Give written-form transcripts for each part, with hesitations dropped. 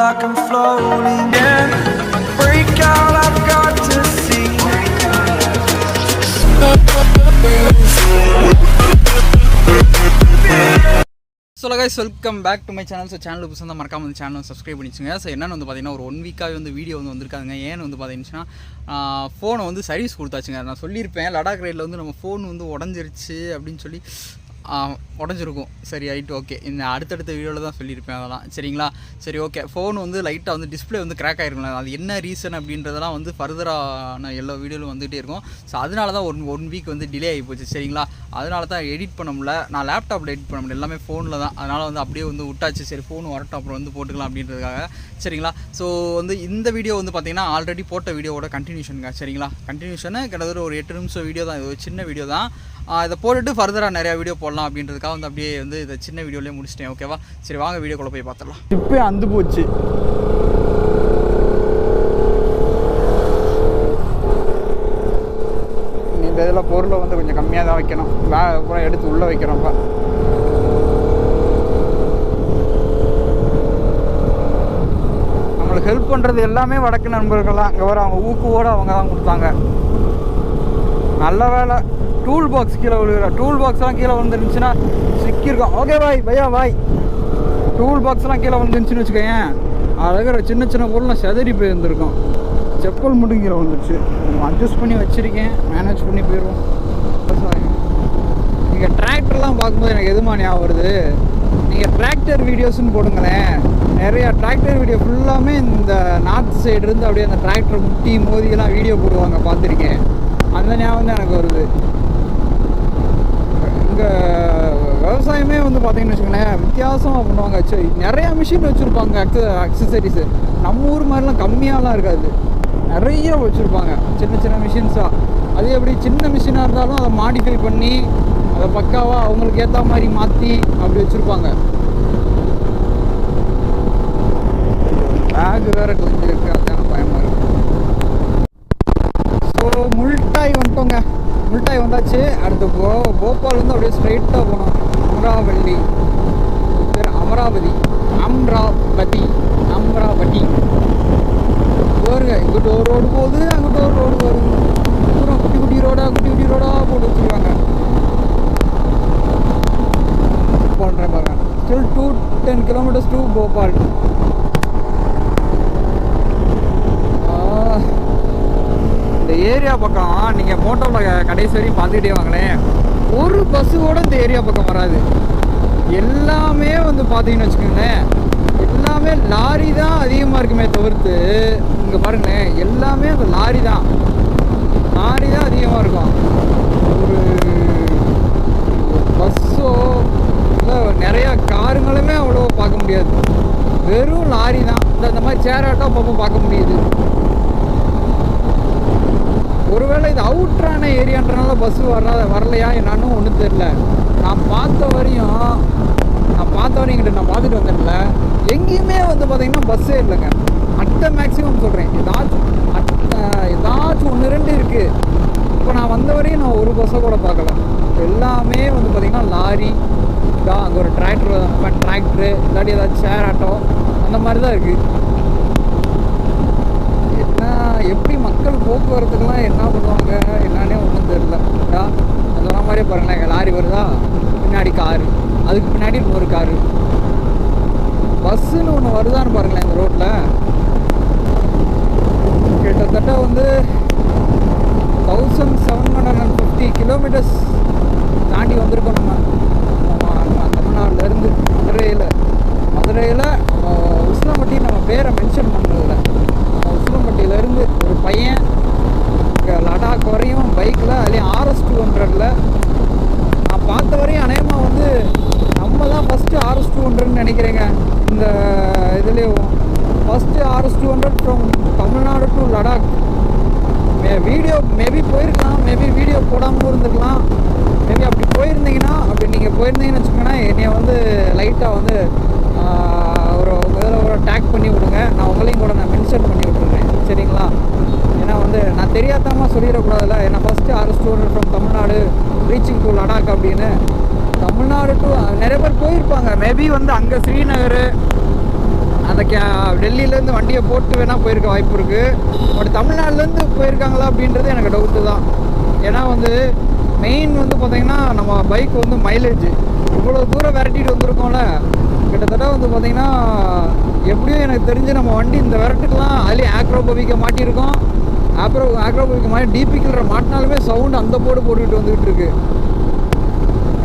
like I'm floating. Yeah, break out, I've got to see. So guys, welcome back to my channel. So channel புதுசா மறக்காம இந்த சேனலை subscribe பண்ணிச்சுங்க. So என்னென்னு வந்து பார்த்தீங்கன்னா ஒரு 1 வீக்காகவே வந்து வீடியோ வந்து வந்திருக்காங்க. ஏன்னு வந்து பார்த்தீங்கன்னா ஃபோனை வந்து சர்வீஸ் கொடுத்தாச்சுங்க. நான் சொல்லியிருப்பேன் லடாக் ரைடில் வந்து நம்ம ஃபோன் வந்து உடஞ்சிருச்சு அப்படின்னு சொல்லி உடஞ்சிருக்கும். சரி ரைட் ஓகே, இந்த அடுத்தடுத்த வீடியோவில் தான் சொல்லியிருப்பேன் அதெல்லாம் சரிங்களா. சரி ஓகே, ஃபோன் வந்து லைட்டாக வந்து டிஸ்பிளே வந்து கிராக் ஆகிருக்கலாம். அது என்ன ரீசன் அப்படின்றதெல்லாம் வந்து ஃபர்தரான எல்லா வீடியோவிலும் வந்துகிட்டே இருக்கும். ஸோ அதனால தான் ஒன் வீக் வந்து டிலே ஆகி போச்சு சரிங்களா. அதனால தான் எடிட் பண்ண முடியல. நான் லேப்டாப்பில் எடிட் பண்ண முடியல, எல்லாமே ஃபோனில் தான். அதனால் வந்து அப்படியே வந்து விட்டாச்சு. சரி ஃபோன் வரட்டும் அப்புறம் வந்து போட்டுக்கலாம் அப்படின்றதுக்காக சரிங்களா. ஸோ வந்து இந்த வீடியோ வந்து பார்த்திங்கன்னா ஆல்ரெடி போட்ட வீடியோவோட கண்டினியூஷனுங்க சரிங்களா. கண்டினியூஷனு கிட்டத்தட்ட ஒரு 8 நிமிஷம் வீடியோ தான். இது ஒரு சின்ன வீடியோ தான். இதை போட்டுட்டு ஃபர்தராக நிறையா வீடியோ போடலாம் அப்படின்றதுக்காக வந்து அப்படியே வந்து இதை சின்ன வீடியோலேயே முடிச்சிட்டேன் ஓகேவா. சரி வாங்க வீடியோக்குள்ளே போய் பார்த்துடலாம். இப்போ அந்து போச்சு. இந்த இதில் பொருளை வந்து கொஞ்சம் கம்மியாக தான் வைக்கணும். அப்புறம் எடுத்து உள்ளே வைக்கிறோம்ப்பா. நம்மளுக்கு ஹெல்ப் பண்ணுறது எல்லாமே வடக்கு நண்பர்கள் தான். இங்கே வர அவங்க ஊக்குவோடு அவங்க தான் கொடுத்தாங்க. நல்ல வேலை டூல் பாக்ஸ் கீழே விழுகிற. டூல் பாக்ஸ்லாம் கீழே வந்துருந்துச்சுன்னா சிக்கியிருக்கோம். ஓகே பாய் பையா பாய். டூல் பாக்ஸ்லாம் கீழே வந்துருந்துச்சுன்னு வச்சுக்கோங்க, அழகிற சின்ன சின்ன பொருள்லாம் செதறி போயிருந்துருக்கோம். செப்பல் மட்டும் கீழே வந்துருச்சு. அட்ஜஸ்ட் பண்ணி வச்சுருக்கேன், மேனேஜ் பண்ணி போயிடுவோம். நீங்கள் டிராக்டர்லாம் பார்க்கும்போது எனக்கு எதுமா ஞாபகம் வருது, நீங்கள் டிராக்டர் வீடியோஸ்ன்னு போடுங்களேன். நிறையா டிராக்டர் வீடியோ ஃபுல்லாமே இந்த நார்த் சைடு இருந்து அப்படியே அந்த டிராக்டர் முட்டி மோதியெல்லாம் வீடியோ போடுவாங்க, பார்த்துருக்கேன். அந்த ஞாபகம் தான் எனக்கு வருது. இங்கே விவசாயமே வந்து பார்த்தீங்கன்னு வச்சுக்கோங்களேன் வித்தியாசமாக பண்ணுவாங்க. சரி நிறையா மிஷின் வச்சுருப்பாங்க. அக்சசரிஸு நம்ம ஊர் மாதிரிலாம் கம்மியாலாம் இருக்காது, நிறைய வச்சுருப்பாங்க சின்ன சின்ன மிஷின்ஸாக. அதே எப்படி சின்ன மிஷினாக இருந்தாலும் அதை மாடிஃபை பண்ணி அதை பக்காவாக அவங்களுக்கு ஏற்ற மாதிரி மாற்றி அப்படி வச்சுருப்பாங்க. பேக் வேறு கொஞ்சம் இருக்குது, அதுதான் பயமாக இருக்குது. ஸோ முல்டாய் வந்துட்டோங்க. முல்டாய் வந்தாச்சு. அடுத்து போபால் வந்து அப்படியே ஸ்ட்ரைட்டாக போனோம். அமராவதி பாருங்க. இங்கிட்ட ஒரு ரோடு போகுது, அங்கிட்ட ஒரு ரோடு வருது. அப்புறம் குட்டி குட்டி ரோடாக போட்டு வச்சுருக்காங்க. போன்றேன் பாருங்க. Still 10 kilometres to Bhopal. இந்த ஏரியா பக்கம் நீங்கள் மோட்டோவில் கடைசி வரையும் பார்த்துக்கிட்டே வாங்களேன், ஒரு பஸ்ஸு கூட இந்த ஏரியா பக்கம் வராது. எல்லாமே வந்து பார்த்தீங்கன்னு வச்சுக்கோங்களேன், எல்லாமே லாரி தான் அதிகமாக இருக்குமே தவிர்த்து, இங்கே பாருங்களேன் எல்லாமே அந்த லாரி தான் அதிகமாக இருக்கும். ஒரு பஸ்ஸோ இல்லை நிறையா காருங்களுமே அவ்வளோ பார்க்க முடியாது, வெறும் லாரி தான். இந்த மாதிரி சேர் ஆட்டோ அப்பப்போ பார்க்க முடியுது. ஒருவேளை இது அவுட்ரான ஏரியான்றனால பஸ்ஸு வரலையா என்னான்னு ஒன்றும் தெரில. நான் பார்த்த வரையும் கிட்ட நான் பார்த்துட்டு வந்தேன்ல, எங்கேயுமே வந்து பார்த்தீங்கன்னா பஸ்ஸே இல்லைங்க. மேக்ஸிமம் சொல்கிறேன், ஏதாச்சும் 1-2 இருக்குது. இப்போ நான் வந்த வரையும் நான் ஒரு பஸ்ஸை கூட பார்க்கல. எல்லாமே வந்து பார்த்திங்கன்னா லாரி தான். அங்கே ஒரு டிராக்டரு இல்லாட்டி ஏதாச்சும் ஷேர் ஆட்டோ அந்த மாதிரி தான் இருக்குது. எப்படி மக்கள் போக்குவரத்துக்கெல்லாம் என்ன பண்ணுவாங்க என்னன்னே ஒன்றும் தெரியல. அந்த சொன்ன மாதிரியே பாருங்களேன், லாரி வருதா, பின்னாடி காரு, அதுக்கு பின்னாடி இன்னொரு காரு, பஸ்ஸுன்னு ஒன்று வருதான்னு பாருங்களேன். இந்த ரோட்டில் கிட்டத்தட்ட வந்து 1750 கிலோமீட்டர்ஸ் தாண்டி வந்திருக்கோம் நம்ம தமிழ்நாட்டிலேருந்து. மதுரையில் உசிலம்பட்டி நம்ம பேரை மென்ஷன் பண்ணுறதில்ல. உசிலம்பட்டியிலேருந்து ஒரு பையன் இங்கே லடாக் வரையும் பைக்கில், அதுலேயும் RS200ல் நான் பார்த்த வரையும் அநேகமாக வந்து நம்ம தான் ஃபஸ்ட்டு RS200ன்னு நினைக்கிறேங்க. இந்த இதுலேயும் first RS200 from Tamil Nadu to Ladakh. Maybe போயிருக்கலாம், மேபி வீடியோ போடாமல் இருந்துக்கலாம். மேபி அப்படி நீங்கள் போயிருந்தீங்கன்னு வச்சுக்கோங்கன்னா என்னைய வந்து லைட்டாக வந்து ஒரு டேக் பண்ணி விடுங்க. நான் உங்களையும் கூட நான் மென்ஷன் பண்ணி விட்டுருங்க சரிங்களா. ஏன்னா வந்து நான் தெரியாதமா சொல்லிடக்கூடாதுல்ல. ஏன்னா first RS200 from Tamil Nadu reaching to Ladakh அப்படின்னு. தமிழ்நாடு டு நிறைய பேர் போயிருப்பாங்க. மேபி வந்து அங்கே ஸ்ரீநகர் அந்த டெல்லியிலேருந்து வண்டியை போட்டு வேணால் போயிருக்க வாய்ப்பு இருக்குது. பட் தமிழ்நாடுலேருந்து போயிருக்காங்களா அப்படின்றது எனக்கு டவுட்டு தான். ஏன்னா வந்து மெயின் வந்து பார்த்திங்கன்னா நம்ம பைக் வந்து மைலேஜ் இவ்வளோ தூரம் விரட்டிட்டு வந்திருக்கோம்ல, கிட்டத்தட்ட வந்து பார்த்திங்கன்னா எப்படியும் எனக்கு தெரிஞ்சு நம்ம வண்டி இந்த விரட்டுக்கெலாம் அதுலேயும் ஆக்ரோபோவிக்கை மாட்டியிருக்கோம். ஆக்ரோபோவிக்கை மாட்டி டிபி கிளர் மாட்டினாலுமே சவுண்டு அந்த போட்டுக்கிட்டு வந்துக்கிட்டு இருக்கு.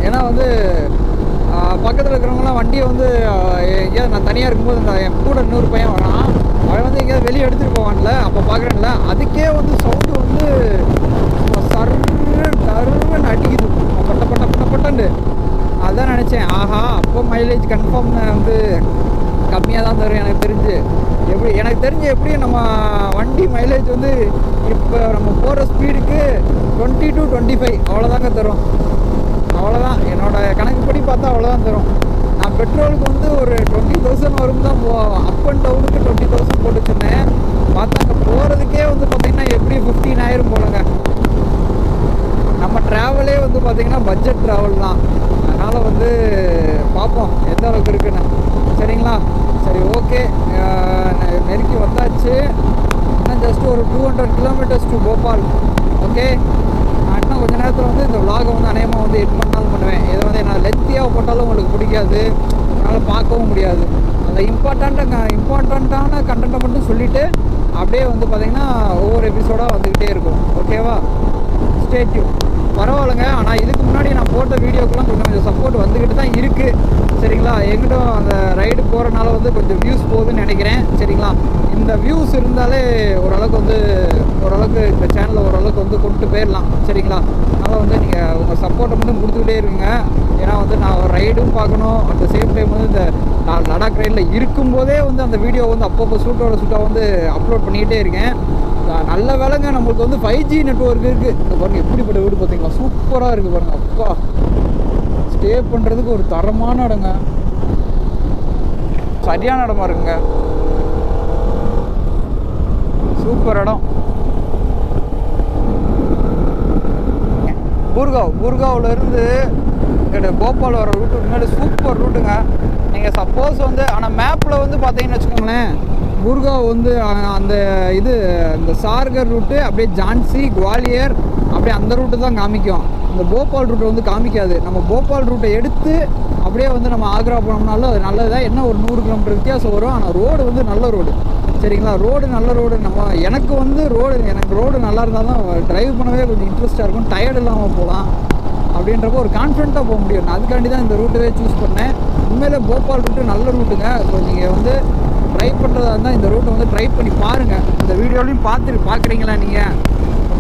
ஏன்னா வந்து பக்கத்தில் இருக்கிறவங்களாம் வண்டியை வந்து எங்கேயாவது நான் தனியாக இருக்கும்போது இந்த என் கூட இன்னொரு பையன் வரான், அவன் வந்து எங்கேயாவது வெளியே எடுத்துகிட்டு போவான்ல, அப்போ பார்க்குறேன்ல அதுக்கே வந்து சவுண்டு வந்து சருன்னு அடிக்குது பட்டன்னு. அதான் நினச்சேன், ஆஹா அப்போ மைலேஜ் கன்ஃபார்ம் வந்து கம்மியாக தான் தரும் எனக்கு தெரிஞ்சு. எப்படியும் நம்ம வண்டி மைலேஜ் வந்து இப்போ நம்ம போகிற ஸ்பீடுக்கு 20 to 25 அவ்வளோதாங்க தரும். அவ்வளோதான் என்னோடய கணக்குப்படி பார்த்தா அவ்வளோதான் தரும். நான் பெட்ரோலுக்கு வந்து ஒரு 20,000 வரும் தான் அப் அண்ட் டவுனுக்கு 20,000 போட்டு வச்சுருந்தேன். பார்த்தா அங்கே போகிறதுக்கே வந்து பார்த்திங்கன்னா எப்படி 15,000 போலங்க. நம்ம ட்ராவலே வந்து பார்த்திங்கன்னா பட்ஜெட் ட்ராவல் தான். அதனால் வந்து பார்ப்போம் எந்த அளவுக்கு இருக்குன்னு. சரிங்களா? சரி, ஓகே, நெருக்கி வந்தாச்சு. இன்னும் ஜஸ்ட் ஒரு 200 kilometers டு போபால். ஓகே, நான் இன்னும் கொஞ்சம் நேரத்தில் வந்து இந்த vlog வந்து அநேகமாக வந்து 8 மணி நேரம் பண்ணுவேன். இதை வந்து நான் லென்த்தியாக போட்டாலும் உங்களுக்கு பிடிக்காது, அதனால் பார்க்கவும் முடியாது. அந்த இம்பார்ட்டண்ட்டான கண்டென்ட்டை மட்டும் சொல்லிவிட்டு அப்படியே வந்து பார்த்திங்கன்னா ஒவ்வொரு எபிசோடாக வந்துக்கிட்டே இருக்கும். ஓகேவா? Stay tune. பரவாயில்லைங்க. ஆனால் இதுக்கு முன்னாடி நான் போட்ட வீடியோக்கெல்லாம் கொஞ்சம் சப்போர்ட் வந்துக்கிட்டு தான் இருக்குது. சரிங்களா? எங்கிட்டும் அந்த ரைடு போகிறனால வந்து கொஞ்சம் வியூஸ் போகுதுன்னு நினைக்கிறேன். சரிங்களா? இந்த வியூஸ் இருந்தாலே ஓரளவுக்கு இந்த சேனலை ஓரளவுக்கு வந்து கொண்டு போயிடலாம். சரிங்களா? அதனால் வந்து நீங்கள் உங்கள் சப்போர்ட்டை மட்டும் கொடுத்துக்கிட்டே இருக்குங்க. ஏன்னா வந்து நான் ஒரு ரைடும் பார்க்கணும், அட் த சேம் டைம் வந்து இந்த நான் லடாக் ரைடில் இருக்கும்போதே வந்து அந்த வீடியோ வந்து அப்பப்போ சூட்டாக வந்து அப்லோட் பண்ணிக்கிட்டே இருக்கேன். நல்ல வேலைங்க, நம்மளுக்கு வந்து 5G நெட்வொர்க் இருக்குது. இந்த பாருங்கள் எப்படிப்பட்ட வீடு பார்த்தீங்களா, சூப்பராக இருக்குது பாருங்கள். அப்பா, ஸ்டே பண்ணுறதுக்கு ஒரு தரமான இடங்க, சரியான இடமா இருக்குங்க, சூப்பர் இடம். பூர்காவிலேருந்து போபால் வர ரூட்டு முன்னாடி சூப்பர் ரூட்டுங்க. நீங்கள் சப்போஸ் வந்து ஆனால் மேப்பில் வந்து பார்த்தீங்கன்னு வச்சுக்கோங்களேன், குர்காவ் வந்து அந்த இந்த சார்கர் ரூட்டு அப்படியே ஜான்சி குவாலியர் அப்படியே அந்த ரூட்டு தான் காமிக்கும். இந்த போபால் ரூட்டை வந்து காமிக்காது. நம்ம போபால் ரூட்டை எடுத்து அப்படியே வந்து நம்ம ஆக்ரா போனோம்னாலும் அது நல்லதாக என்ன ஒரு 100 கிலோமீட்டர் வித்தியாசம் வரும். ஆனால் ரோடு வந்து நல்ல ரோடு. சரிங்களா? ரோடு நல்ல ரோடு. எனக்கு வந்து ரோடு நல்லா இருந்தால் தான் ட்ரைவ் பண்ணவே கொஞ்சம் இன்ட்ரெஸ்ட்டாக இருக்கும், டயர்டு இல்லாமல் போகலாம் அப்படின்றப்போ ஒரு கான்ஃபிடென்ட்டாக போக முடியும். நான் அதுக்காண்டி தான் இந்த ரூட்டவே சூஸ் பண்ணேன். உண்மையிலே போபால் ரூட்டு நல்ல ரூட்டுங்க. ஸோ நீங்கள் வந்து ட்ரை பண்ணுறதா இருந்தால் இந்த ரூட்டை வந்து ட்ரை பண்ணி பாருங்கள். இந்த வீடியோலையும் பார்க்குறீங்களா நீங்கள்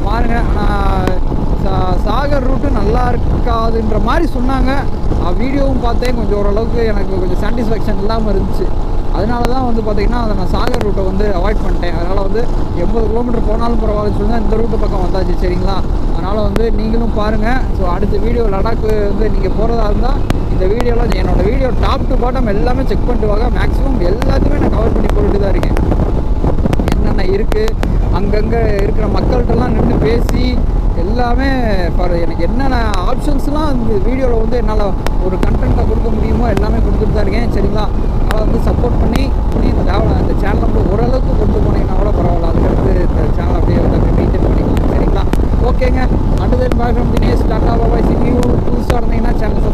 பாருங்கள். ஆனால் சாகர் ரூட்டு நல்லா இருக்காதுன்ற மாதிரி சொன்னாங்க. வீடியோவும் பார்த்தேன், கொஞ்சம் ஓரளவுக்கு எனக்கு கொஞ்சம் சாட்டிஸ்ஃபேக்ஷன் இல்லாமல் இருந்துச்சு. அதனால தான் வந்து பார்த்திங்கன்னா அதை நான் சாகர் ரூட்டை வந்து அவாய்ட் பண்ணிட்டேன். அதனால் வந்து 80 கிலோமீட்டர் போனாலும் பரவாயில்ல சொல்லி தான் இந்த ரூட்டு பக்கம் வந்தாச்சு. சரிங்களா? அதனால் வந்து நீங்களும் பாருங்கள். ஸோ அடுத்த வீடியோ லடாக்கு வந்து நீங்கள் போகிறதா இருந்தால் இந்த வீடியோவில் என்னோடய வீடியோ டாப் டு பாட்டம் எல்லாமே செக் பண்ணிட்டு வாங்க. மேக்ஸிமம் எல்லாத்தையுமே நான் கவர் பண்ணி போட்டுட்டு தான் இருக்கேன். என்னென்ன இருக்குது, அங்கங்கே இருக்கிற மக்கள்கிட்டலாம் நின்று பேசி எல்லாமே எனக்கு என்னென்ன ஆப்ஷன்ஸ்லாம் அந்த வீடியோவில் வந்து என்னால் ஒரு கண்டென்ட்டை கொடுக்க முடியுமோ எல்லாமே கொடுத்துட்டு தான் இருக்கேன். சரிங்களா? அதனால் வந்து சப்போர்ட் பண்ணி இந்த சேனலை வந்து ஓரளவுக்கு கொண்டு போனீங்கன்னா கூட பரவாயில்ல. அதுக்கடுத்து இந்த சேனல் அப்படியே வந்து மெயின்டைன் பண்ணிக்கலாம். சரிங்களா? ஓகேங்க. அடுத்த bye from Dinesh ta ta bye bye. See you புதுசாக இருந்தீங்கன்னா சேனல்